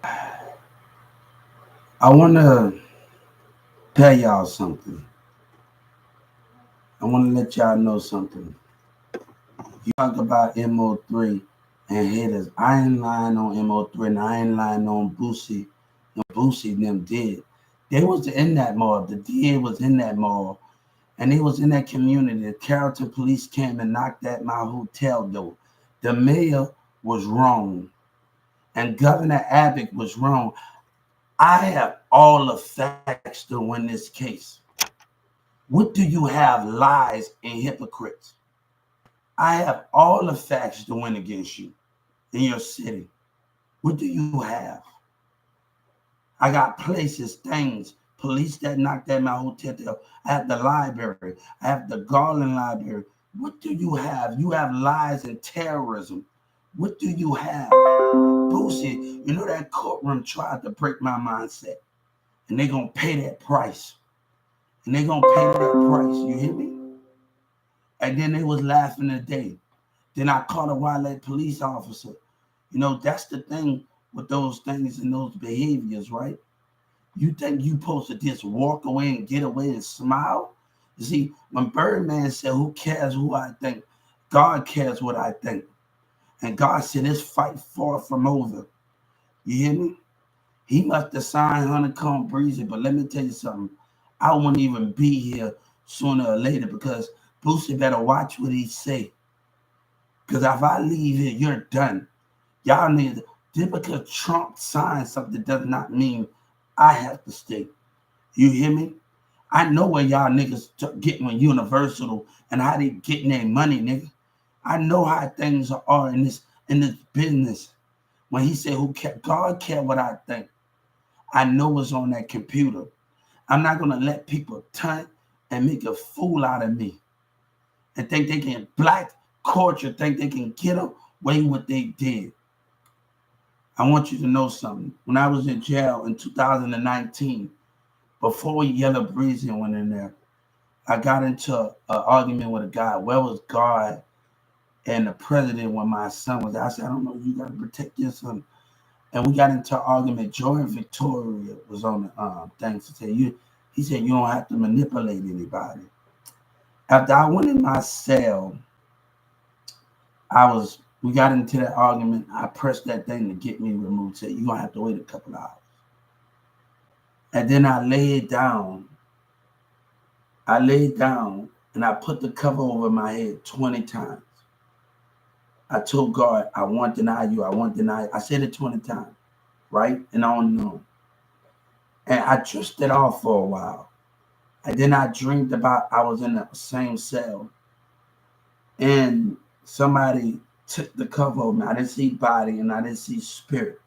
I want to tell y'all something. I want to let y'all know something. You talk about MO3 and haters. I ain't lying on MO3 and I ain't lying on Boosie. And Boosie and them did. They was in that mall. The DA was in that mall. And they was in that community. The Carrollton police came and knocked at my hotel door. The mayor was wrong. And Governor Abbott was wrong. I have all the facts to win this case. What do you have? Lies and hypocrites. I have all the facts to win against you in your city. What do you have? I got places, things, police that knocked at my hotel. I have the library. I have the Garland Library. What do you have? You have lies and terrorism. What do you have? Bullshit. You know that courtroom tried to break my mindset. And they're going to pay that price. And they're going to pay that price. You hear me? And then they was laughing today. Then I caught a wildlife police officer. You know, that's the thing with those things and those behaviors, right? You think you supposed to just walk away and get away and smile? You see, when Birdman said, who cares who I think? God cares what I think. And God said, this fight far from over. You hear me? He must have signed Honeycomb Breezy, but let me tell you something. I won't even be here sooner or later because Boosie better watch what he say. Because if I leave here, you're done. Y'all need just because Trump signed something does not mean I have to stay. You hear me? I know where y'all niggas getting with Universal and how they getting their money, nigga. I know how things are in this business. When he said, "Who care?" God care what I think. I know what's on that computer. I'm not gonna let people turn and make a fool out of me and think they can black culture, think they can get away what they did. I want you to know something. When I was in jail in 2019, before Yellow Breezy went in there, I got into an argument with a guy. Where was God and the president when my son was there? I said, I don't know, you got to protect your son. And we got into an argument. Joy and Victoria was on the thing to say, he said, you don't have to manipulate anybody. After I went in my cell, we got into that argument. I pressed that thing to get me removed. Said, you're going to have to wait a couple of hours. And then I laid down. And I put the cover over my head 20 times. I told God, I won't deny you. I won't deny you. I said it 20 times, right? And on and on. And I drifted off for a while. And then I dreamed about I was in the same cell. And somebody took the cover over me. I didn't see body and I didn't see spirit.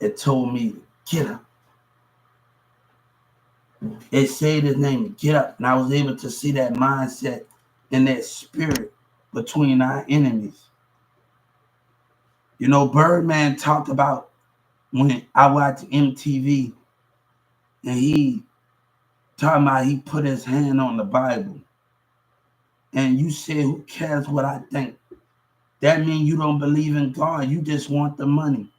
It told me, get up. It said his name, get up. And I was able to see that mindset and that spirit between our enemies. You know, Birdman talked about when I watched MTV and he talking about he put his hand on the Bible. And you said, who cares what I think? That means you don't believe in God. You just want the money.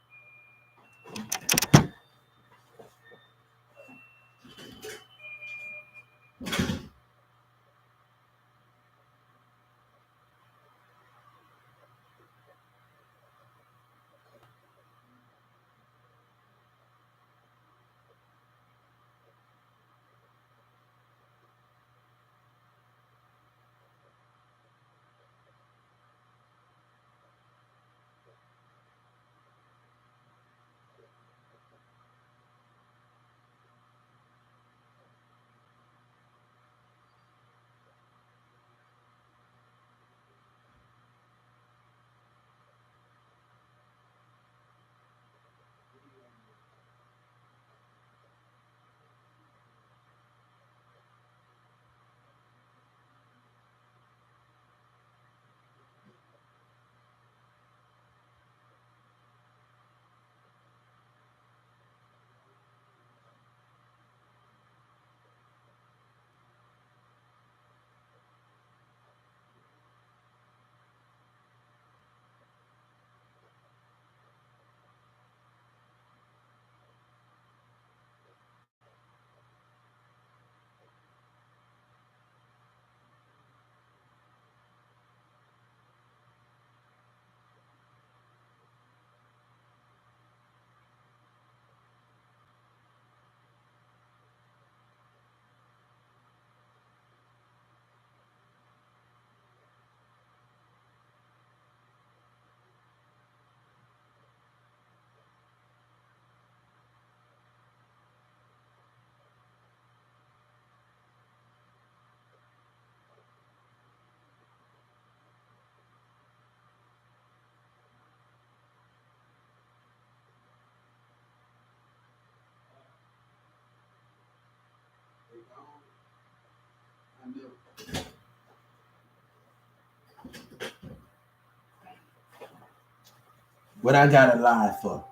What I gotta lie for?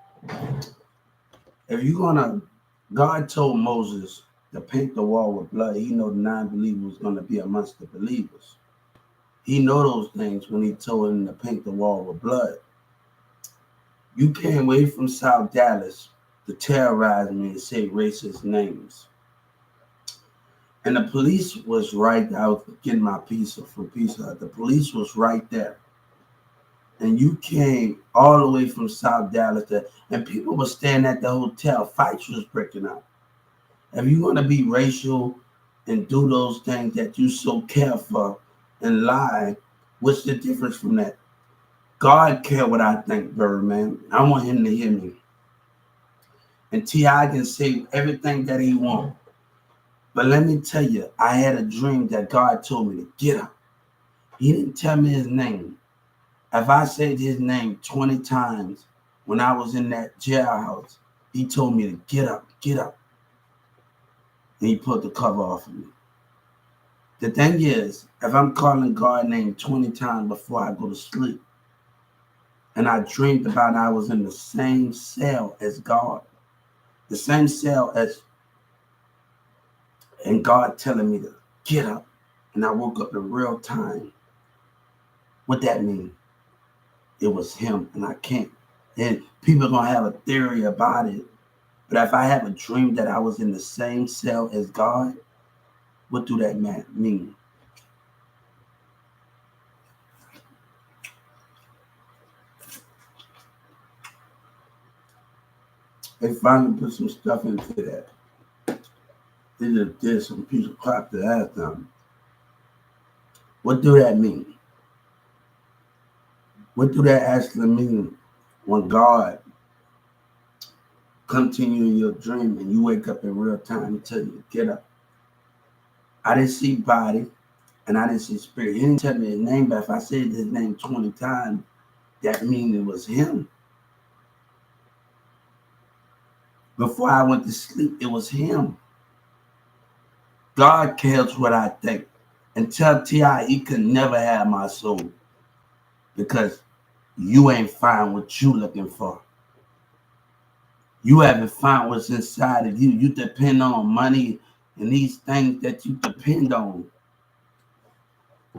If you're gonna, God told Moses to paint the wall with blood. He know the non-believer was gonna be amongst the believers. He know those things when he told him to paint the wall with blood. You came away from South Dallas to terrorize me and say racist names. And the police was right. I was getting my pizza from Pizza Hut. The police was right there. And you came all the way from South Dallas and people were staying at the hotel. Fights was breaking out. If you want to be racial and do those things that you so care for and lie, what's the difference from that? God care what I think, Birdman. I want him to hear me. And T.I. can say everything that he wants. But let me tell you, I had a dream that God told me to get up. He didn't tell me his name. If I said his name 20 times when I was in that jailhouse, he told me to get up, get up. And he put the cover off of me. The thing is, if I'm calling God's name 20 times before I go to sleep, and I dreamed about I was in the same cell as God, the same cell as, and God telling me to get up, and I woke up in real time. What that mean? It was him, and I can't. And people are gonna have a theory about it, but if I have a dream that I was in the same cell as God, what do that mean? They finally put some stuff into that. They just did some piece of crap to ask them. What do that mean? What do that actually mean when God come to you in your dream and you wake up in real time and tell you to get up? I didn't see body and I didn't see spirit. He didn't tell me his name, but if I said his name 20 times, that means it was him. Before I went to sleep, it was him. God cares what I think. And tell T.I. he could never have my soul because you ain't find what you looking for. You haven't found what's inside of you. You depend on money and these things that you depend on.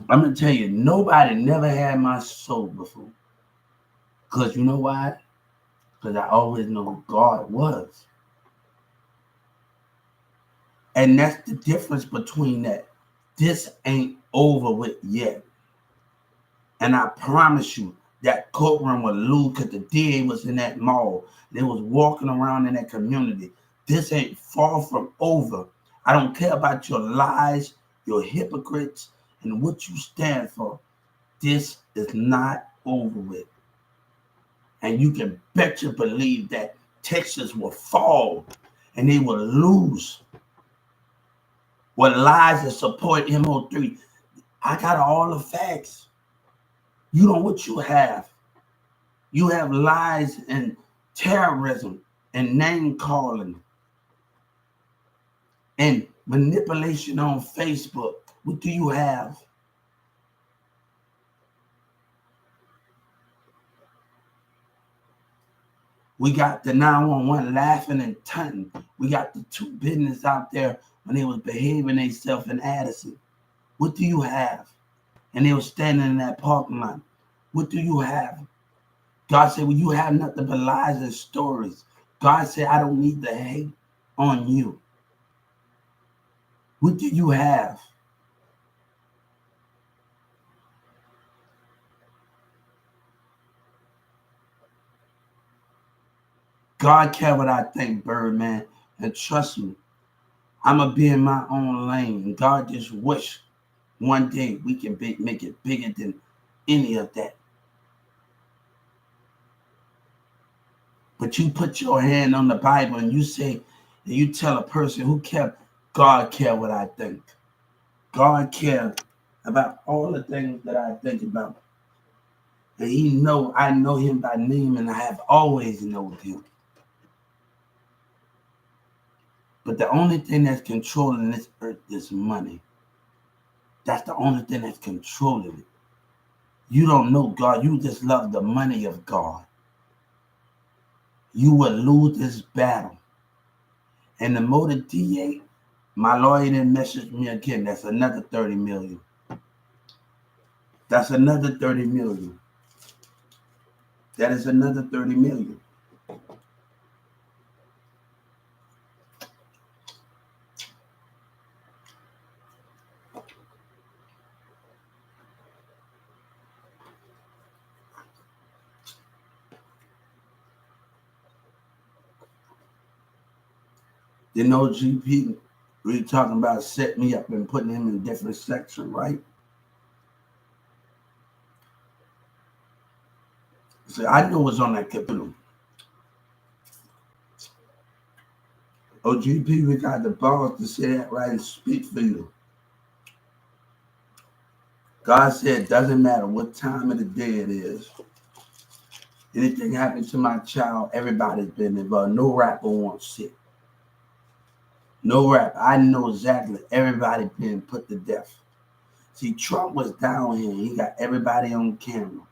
I'm going to tell you, nobody never had my soul before. Because you know why? Because I always know who God was. And that's the difference between that. This ain't over with yet. And I promise you, that courtroom was loose because the DA was in that mall. They was walking around in that community. This ain't far from over. I don't care about your lies, your hypocrites, and what you stand for. This is not over with. And you can bet you believe that Texas will fall and they will lose. What lies that support MO3? I got all the facts. You know what you have. You have lies and terrorism and name calling and manipulation on Facebook. What do you have? We got the 911 laughing and tunting. We got the two business out there when they was behaving themselves in Addison. What do you have? And they were standing in that parking lot. What do you have? God said, well, you have nothing but lies and stories. God said, I don't need the hate on you. What do you have? God care what I think, Birdman. And trust me, I'm going to be in my own lane. And God just wish one day we can make it bigger than any of that. But you put your hand on the Bible and you say, and you tell a person who kept, God care what I think. God care about all the things that I think about. And he know I know him by name and I have always known him. But the only thing that's controlling this earth is money. That's the only thing that's controlling it. You don't know God. You just love the money of God. You will lose this battle. And the more the DA, my lawyer didn't message me again. That's another 30 million. That's another 30 million. That is another 30 million. You know, GP, we talking about setting me up and putting him in different sections, right? So I know what's on that computer. OGP, we got the balls to say that right and speak for you. God said it doesn't matter what time of the day it is. Anything happens to my child, everybody's been involved. No rapper wants it. No rap. I know exactly everybody being put to death. See, Trump was down here. He got everybody on camera.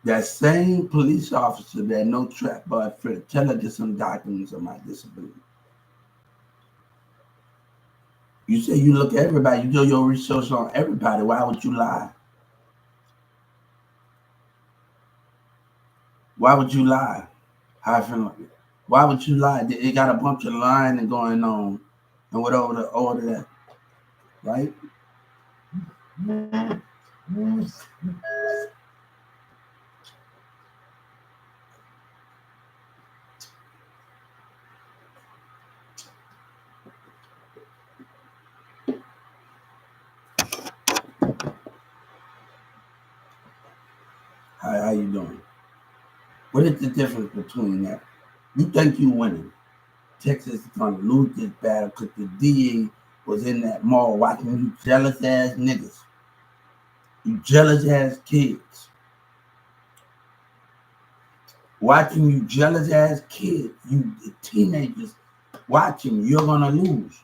That same police officer that no trap but Fred, tell her get some documents of my disability. You say you look at everybody, you do your research on everybody. Why would you lie? Why would you lie? How I feel like it. Why would you lie? It got a bunch of lying and going on and whatever all of that, right? How you doing? What is the difference between that? You think you winning. Texas is gonna lose this battle because the DA was in that mall watching you jealous ass niggas. You jealous ass kids. Watching you jealous ass kids, you teenagers watching, you're gonna lose.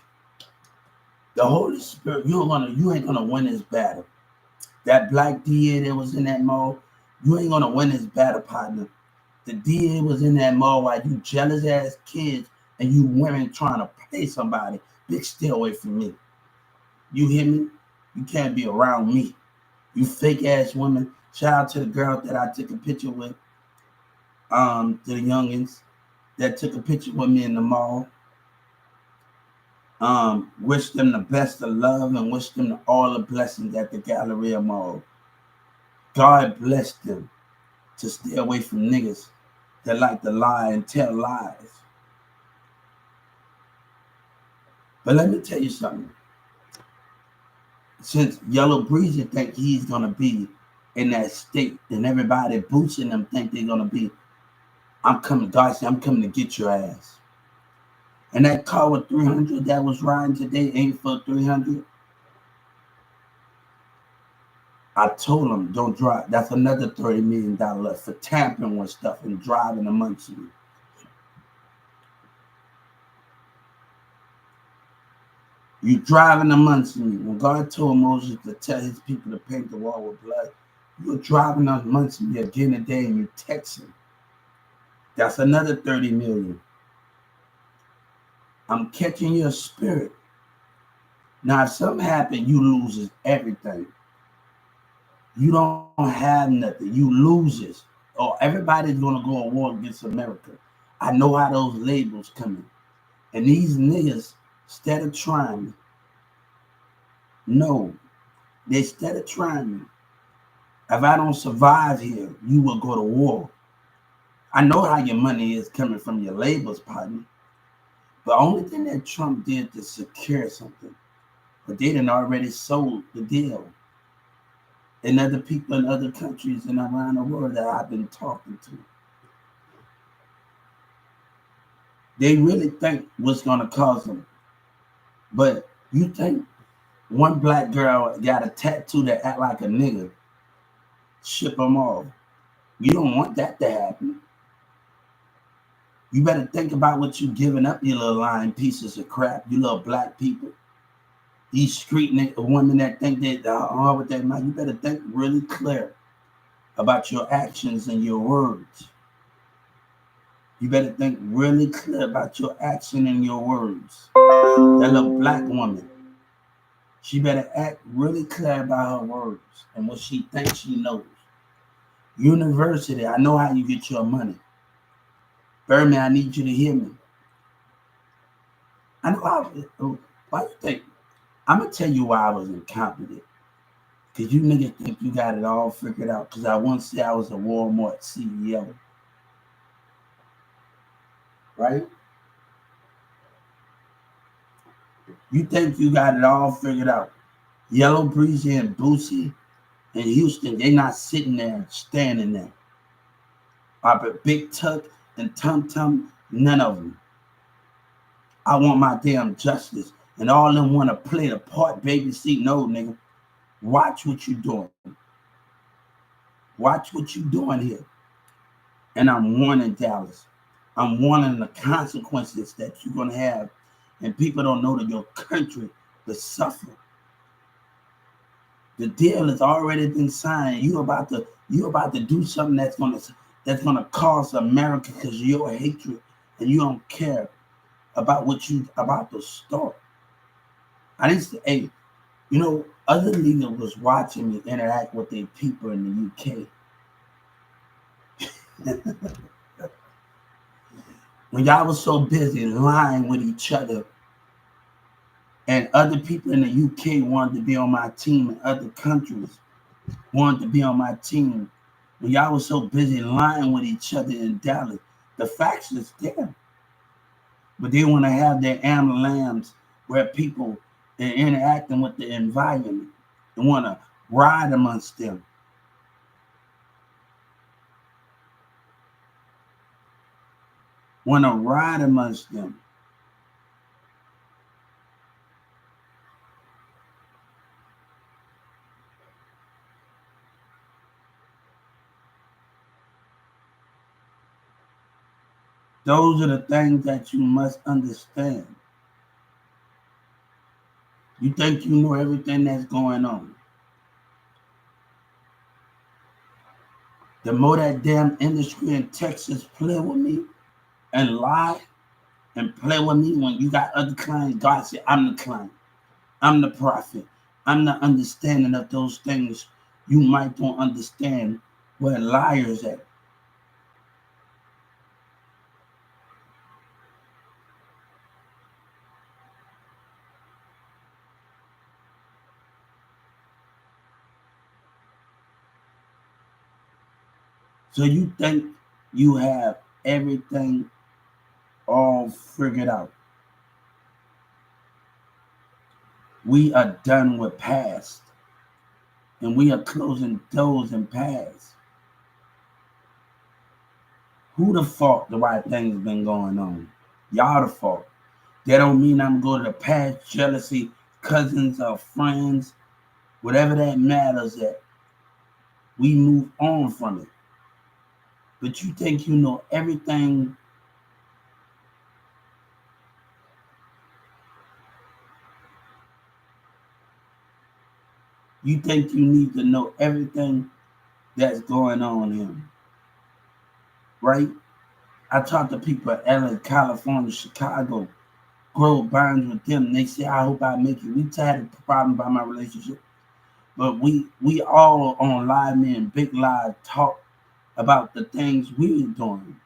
The Holy Spirit, you ain't gonna win this battle. That black DA that was in that mall, you ain't gonna win this battle, partner. The DA was in that mall while you jealous ass kids and you women trying to play somebody. Bitch, stay away from me. You hear me? You can't be around me. You fake ass women. Shout out to the girl that I took a picture with. To the youngins that took a picture with me in the mall. Wish them the best of love and wish them all the blessings at the Galleria Mall. God bless them to stay away from niggas that like to lie and tell lies. But let me tell you something. Since Yellow Breezy think he's gonna be in that state and everybody boosting them think they're gonna be, I'm coming, God said, I'm coming to get your ass. And that car with 300 that was riding today ain't for 300. I told him, don't drive. That's another $30 million for tampering with stuff and driving amongst you. You driving amongst me. When God told Moses to tell his people to paint the wall with blood, you're driving amongst me again today and you're texting. That's another 30 million. I'm catching your spirit. Now, if something happens, you loses everything. You don't have nothing. You loses. Oh, everybody's going to go to war against America. I know how those labels come in. And these niggas, instead of trying me, no, they instead of trying me. If I don't survive here, you will go to war. I know how your money is coming from your labels, partner. The only thing that Trump did to secure something, but they done already sold the deal. And other people in other countries and around the world that I've been talking to. They really think what's going to cause them. But you think One black girl got a tattoo that act like a nigga. Ship them off. You don't want that to happen. You better think about what you giving up, you little lying pieces of crap, you little black people. These street women that think that all with their mind, you better think really clear about your actions and your words. You better think really clear about your action and your words. That little black woman, she better act really clear about her words and what she thinks she knows. University, I know how you get your money. Birdman, I need you to hear me. I know why you think? I'm going to tell you why I was incompetent. Because you niggas think you got it all figured out. Because I once said I was a Walmart CEO. Right? You think you got it all figured out. Yellow Breezy and Boosie in Houston, they not sitting there, standing there. But Big Tuck and Tum Tum, none of them. I want my damn justice. And all of them want to play the part, baby seat. No, nigga. Watch what you doing. Watch what you doing here. And I'm warning Dallas. I'm warning the consequences that you're going to have. And people don't know that your country will suffer. The deal has already been signed. You about to do something that's gonna cost America because of your hatred and you don't care about what you about to start. I didn't say, hey, you know, other leaders was watching me interact with their people in the UK. When y'all was so busy lying with each other, and other people in the UK wanted to be on my team, and other countries wanted to be on my team. When y'all was so busy lying with each other in Dallas, the facts is there. But they want to have their animal lambs where people are interacting with the environment. They want to ride amongst them. Want to ride amongst them. Those are the things that you must understand. You think you know everything that's going on. The more that damn industry in Texas play with me and lie and play with me when you got other clients, God said, I'm the client. I'm the prophet. I'm not understanding of those things. You might don't understand where liars at. So you think you have everything all figured out. We are done with past. And we are closing doors in past. Who the fault the right thing's been going on? Y'all the fault. That don't mean I'm going to the past, jealousy, cousins or friends, whatever that matters at. We move on from it. But you think you know everything. You think you need to know everything that's going on here. Right? I talk to people in LA, California, Chicago, grow bonds with them. They say, I hope I make it. We tired of the problem about my relationship. But we all on Live Men, Big Live, talk about the things we're doing.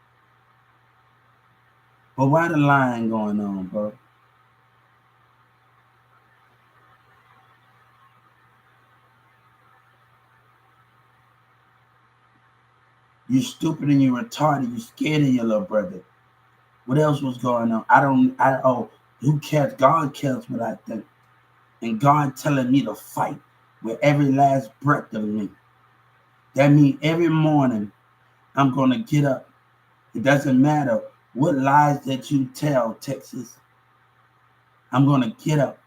But why the lying going on, bro? You're stupid and you're retarded. You're scared of your little brother. What else was going on? Who cares? God cares what I think. And God telling me to fight with every last breath of me. That means every morning I'm going to get up. It doesn't matter what lies that you tell, Texas. I'm going to get up.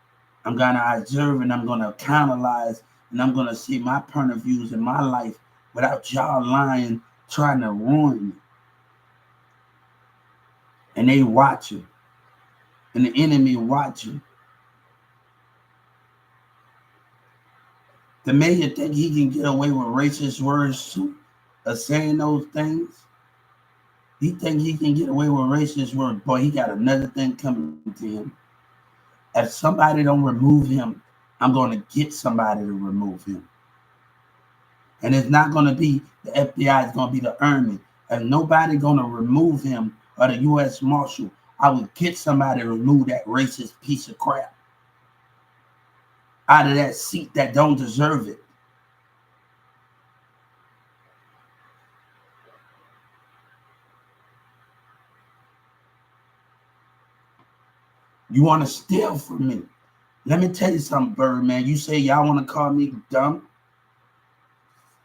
I'm going to observe and I'm going to analyze and I'm going to see my point of views in my life without y'all lying, trying to ruin me. And they watching. And the enemy watching. The mayor think he can get away with racist words too, of saying those things. He think he can get away with racist words. Boy, he got another thing coming to him. If somebody don't remove him, I'm going to get somebody to remove him. And it's not going to be the FBI, it's going to be the Army. If nobody going to remove him or the U.S. Marshal, I will get somebody to remove that racist piece of crap out of that seat that don't deserve it. You want to steal from me? Let me tell you something, Birdman. You say y'all want to call me dumb?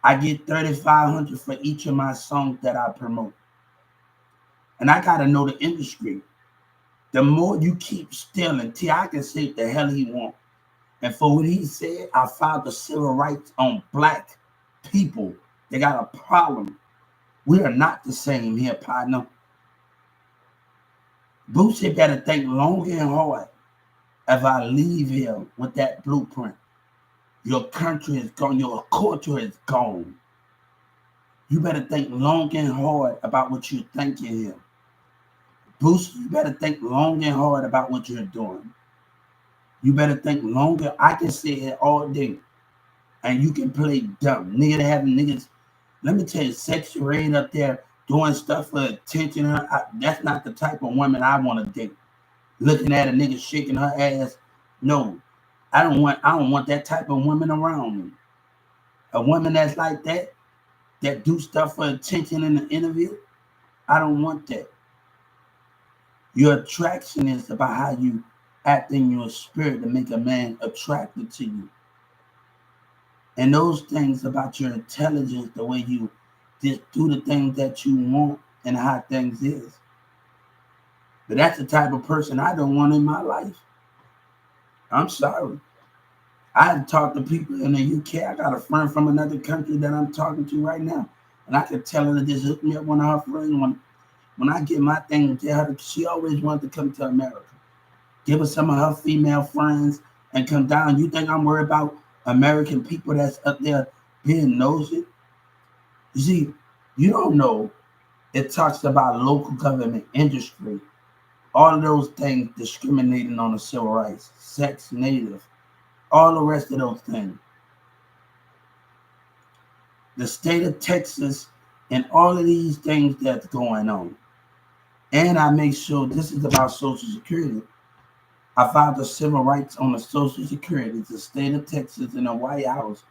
I get $3,500 for each of my songs that I promote. And I got to know the industry. The more you keep stealing, T.I. can say what the hell he wants. And for what he said, I filed the civil rights on black people. They got a problem. We are not the same here, partner. Boosie better think long and hard if I leave here with that blueprint. Your country is gone. Your culture is gone. You better think long and hard about what you're thinking here. Boosie, you better think long and hard about what you're doing. You better think longer. I can sit here all day and you can play dumb. Nigga having niggas, let me tell you, sexy raid up there doing stuff for attention. That's not the type of woman I want to date. Looking at a nigga shaking her ass. No, I don't want that type of woman around me. A woman that's like that do stuff for attention in the interview, I don't want that. Your attraction is about how you act in your spirit to make a man attracted to you. And those things about your intelligence, the way you just do the things that you want and how things is. But that's the type of person I don't want in my life. I'm sorry. I've talked to people in the UK. I got a friend from another country that I'm talking to right now. And I could tell her to just hook me up one of her friends. When I get my thing, tell her she always wanted to come to America. Give her some of her female friends and come down. You think I'm worried about American people that's up there being nosy? You see, you don't know. It talks about local government, industry, all of those things discriminating on the civil rights, sex, native, all the rest of those things. The state of Texas and all of these things that's going on. And I make sure this is about Social Security. I filed the civil rights on the Social Security, the state of Texas, and the White House,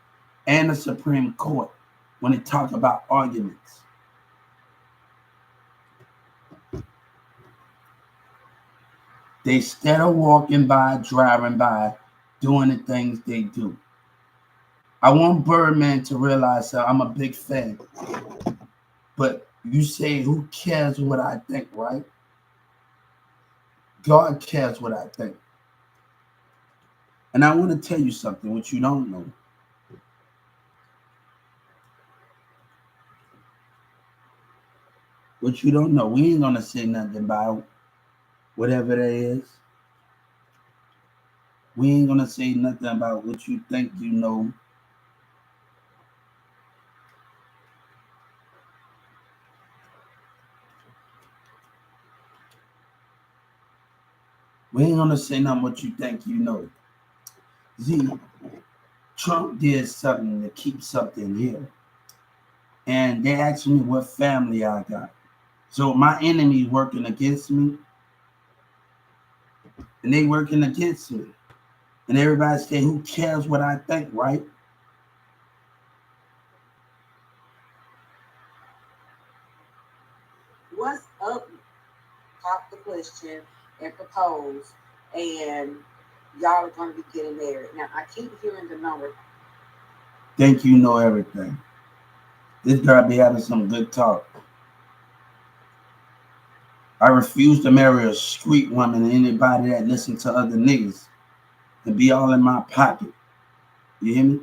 and the Supreme Court when they talk about arguments. They instead of walking by, driving by, doing the things they do. I want Birdman to realize that I'm a big fan. But you say, who cares what I think, right? God cares what I think. And I want to tell you something which you don't know. What you don't know. We ain't going to say nothing about whatever that is. We ain't going to say nothing about what you think you know. We ain't going to say nothing what you think you know. See, Trump did something to keep something here. And they asked me what family I got. So my enemy working against me. And they working against me. And everybody say, who cares what I think, right? What's up? Pop the question and propose, and y'all are going to be getting married. Now, I keep hearing the number. Think you know everything. This girl be having some good talk. I refuse to marry a street woman and anybody that listens to other niggas. and be all in my pocket. You hear me?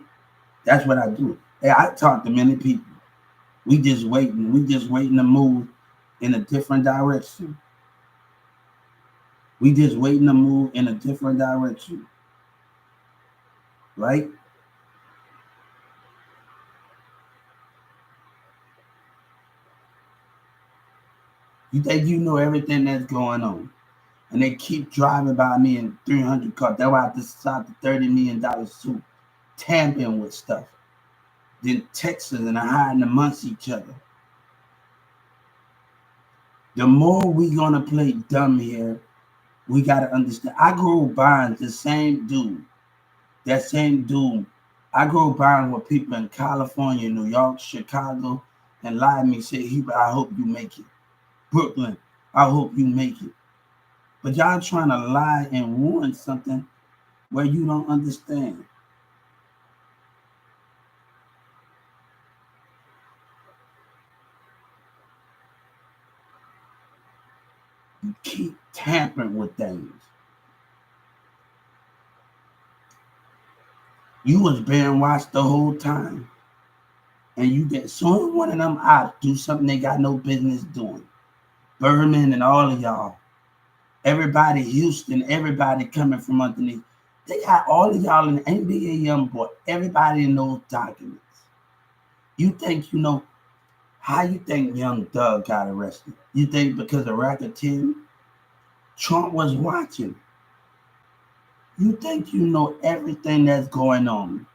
That's what I do. Hey, I talk to many people. We just waiting. We just waiting to move in a different direction. We just waiting to move in a different direction. Right? You think you know everything that's going on. And they keep driving by me in 300 cars. That's why I decided the $30 million suit, tampering with stuff. Then Texas and hiding amongst each other. The more we gonna play dumb here, we gotta understand. I grew buying the same dude. That same dude. I grew buying with people in California, New York, Chicago, and lied to me, say, I hope you make it. Brooklyn, I hope you make it. But y'all trying to lie and warn something where you don't understand. You keep tampering with things. You was being watched the whole time. And you get soon one of them out do something they got no business doing. Berman and all of y'all. Everybody, Houston, everybody coming from underneath. They got all of y'all in the NBA young boy. Everybody in those documents. You think you know how you think young Doug got arrested? You think because of racketeering? Trump was watching. You think you know everything that's going on.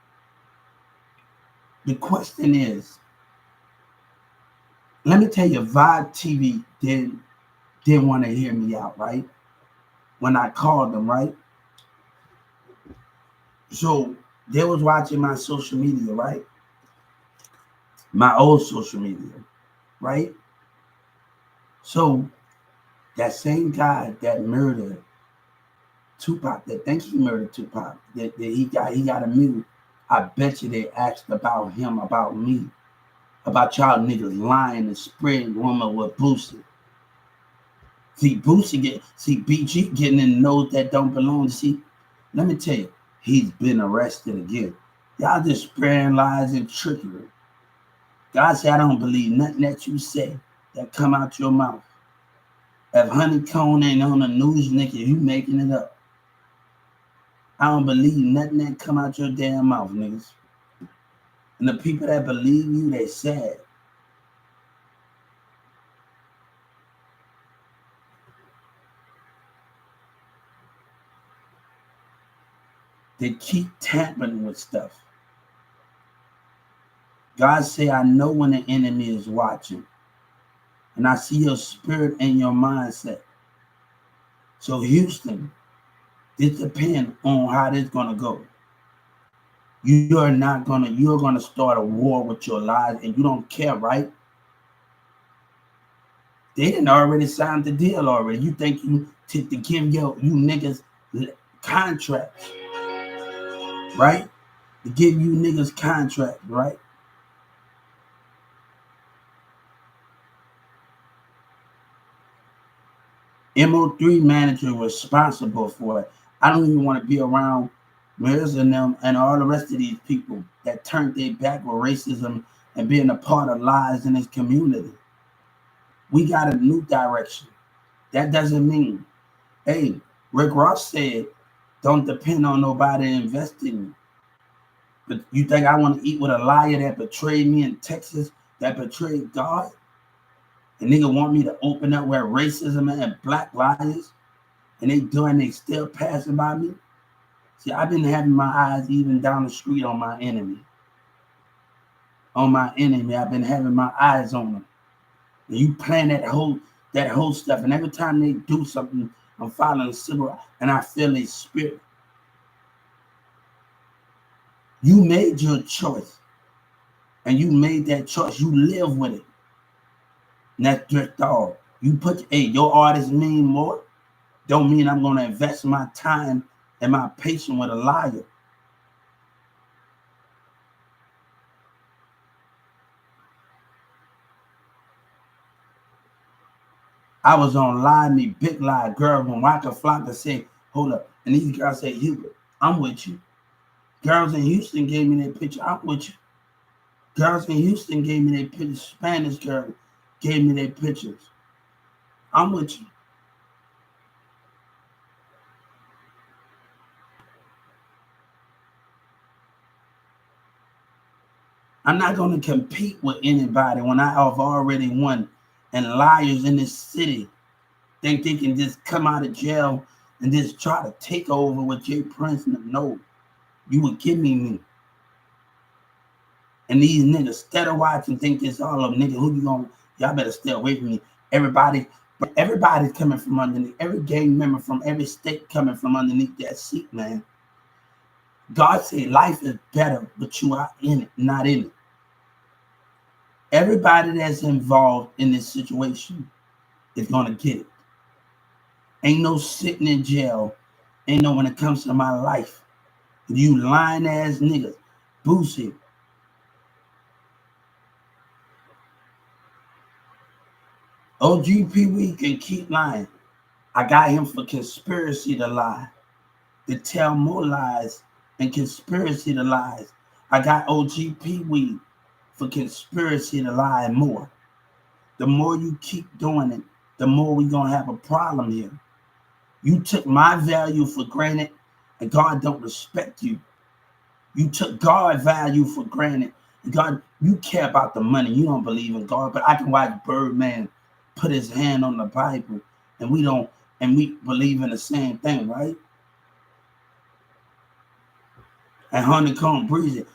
The question is, let me tell you, Vibe TV didn't want to hear me out, right? When I called them, right? So they was watching my social media, right? My old social media, right? So that same guy that murdered Tupac, that thinks he murdered Tupac, that he got a mute. I bet you they asked about him, about me, about y'all niggas lying and spreading rumor with Boosie. See, BG getting in those that don't belong. See, let me tell you, he's been arrested again. Y'all just spreading lies and trickery. God said, I don't believe nothing that you say that come out your mouth. If Honeycomb ain't on the news, nigga, you making it up. I don't believe nothing that come out your damn mouth, niggas. And the people that believe you, they sad. They keep tampering with stuff. God say, I know when the enemy is watching. And I see your spirit and your mindset. So Houston, it depends on how this gonna go. You're gonna start a war with your lies and you don't care, right? They didn't already sign the deal already. You think you to give you niggas contracts, right? To give you niggas contracts, right? MO3 manager responsible for it. I don't even want to be around Mirza and them and all the rest of these people that turned their back with racism and being a part of lies in this community. We got a new direction. That doesn't mean, hey, Rick Ross said, don't depend on nobody investing in you. But you think I want to eat with a liar that betrayed me in Texas, that betrayed God? And nigga want me to open up where racism and black liars? And they still passing by me? See, I've been having my eyes even down the street on my enemy. On my enemy, I've been having my eyes on them. And you plan that whole stuff. And every time they do something, I'm following civil and I feel a spirit. You made your choice. And you made that choice. You live with it. And that's just all. You put, hey, your artists mean more. Don't mean I'm going to invest my time and my patience with a liar. I was on Lie Me, Big Lie, girl, when Waka Flocka said, hold up. And these girls say, Hubert, I'm with you. Girls in Houston gave me their picture. I'm with you. Girls in Houston gave me their pictures. Spanish girl gave me their pictures. I'm with you. I'm not going to compete with anybody when I have already won. And liars in this city think they can just come out of jail and just try to take over with Jay Prince. No, you would give me. And these niggas instead of watching think it's all of nigga. Who you gonna? Y'all better stay away from me. Everybody's coming from underneath. Every gang member from every state coming from underneath that seat, man. God said life is better, but you are in it, not in it. Everybody that's involved in this situation is gonna get it. Ain't no sitting in jail. Ain't no when it comes to my life. You lying ass niggas. Boosie. OGP can keep lying. I got him for conspiracy to lie, to tell more lies and conspiracy to lies. I got OGP for conspiracy to lie more. The more you keep doing it, the more we're going to have a problem here. You took my value for granted, and God don't respect you. You took God's value for granted. God, you care about the money. You don't believe in God, but I can watch Birdman put his hand on the Bible, and we don't, and we believe in the same thing, right? And Honeycomb Breezy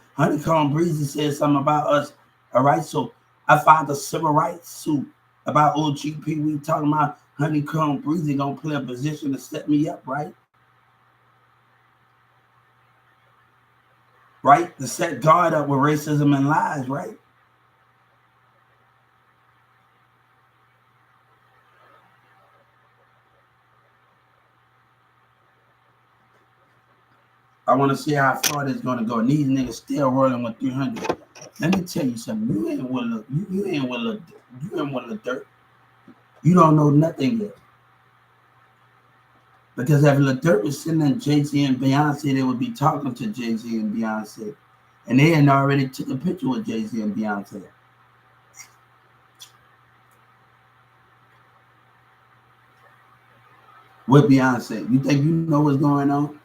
said something about us. All right, so I filed a civil rights suit about OGP. We talking about Honeycomb Breezy gonna play a position to set me up, right? Right? To set God up with racism and lies, right? I want to see how far this is gonna go. And these niggas still rolling with 300. Let me tell you something. You ain't with the dirt. You don't know nothing yet. Because if Lil Durk was sitting in Jay-Z and Beyonce, they would be talking to Jay-Z and Beyonce. And they had already took a picture with Jay-Z and Beyonce. With Beyonce. You think you know what's going on?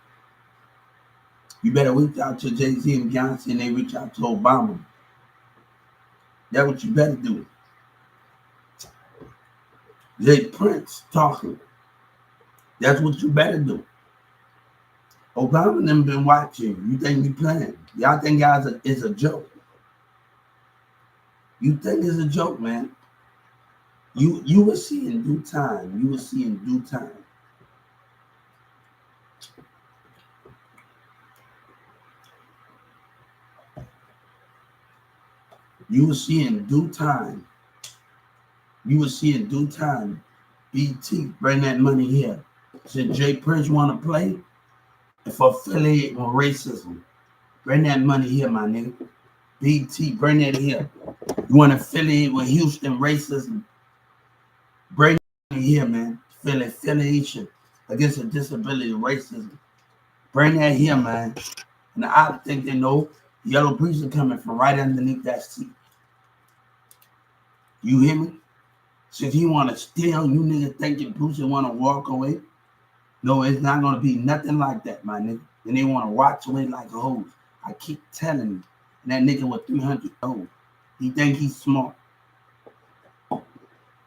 You better reach out to Jay-Z and Beyonce and they reach out to Obama. That's what you better do. Jay Prince talking. That's what you better do. Obama and them been watching. You think you playing. Y'all think guys it's a joke. You think it's a joke, man. You will see in due time. You will see in due time. You will see in due time. You will see in due time. BT, bring that money here. Said Jay Prince want to play and for affiliate with racism. Bring that money here, my nigga. BT, bring that here. You want to affiliate with Houston racism? Bring that money here, man. Affiliation against a disability racism. Bring that here, man. And I think they know Yellow Breeze are coming from right underneath that seat. You hear me? So if you want to steal, you niggas thinking Boosie want to walk away. No, it's not going to be nothing like that, my nigga. And they want to watch away like a hose. I keep telling you. And that nigga with 300 old, he think he's smart.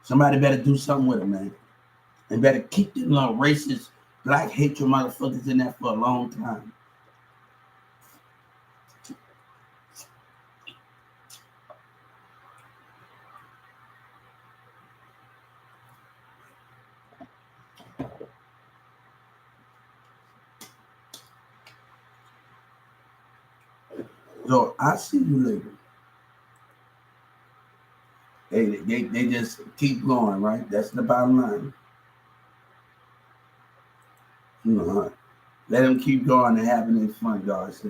Somebody better do something with him, man. And better keep them little racist, black hatred motherfuckers in there for a long time. So I see you later. They just keep going, right? That's the bottom line. You know, let them keep going and having their fun, God said.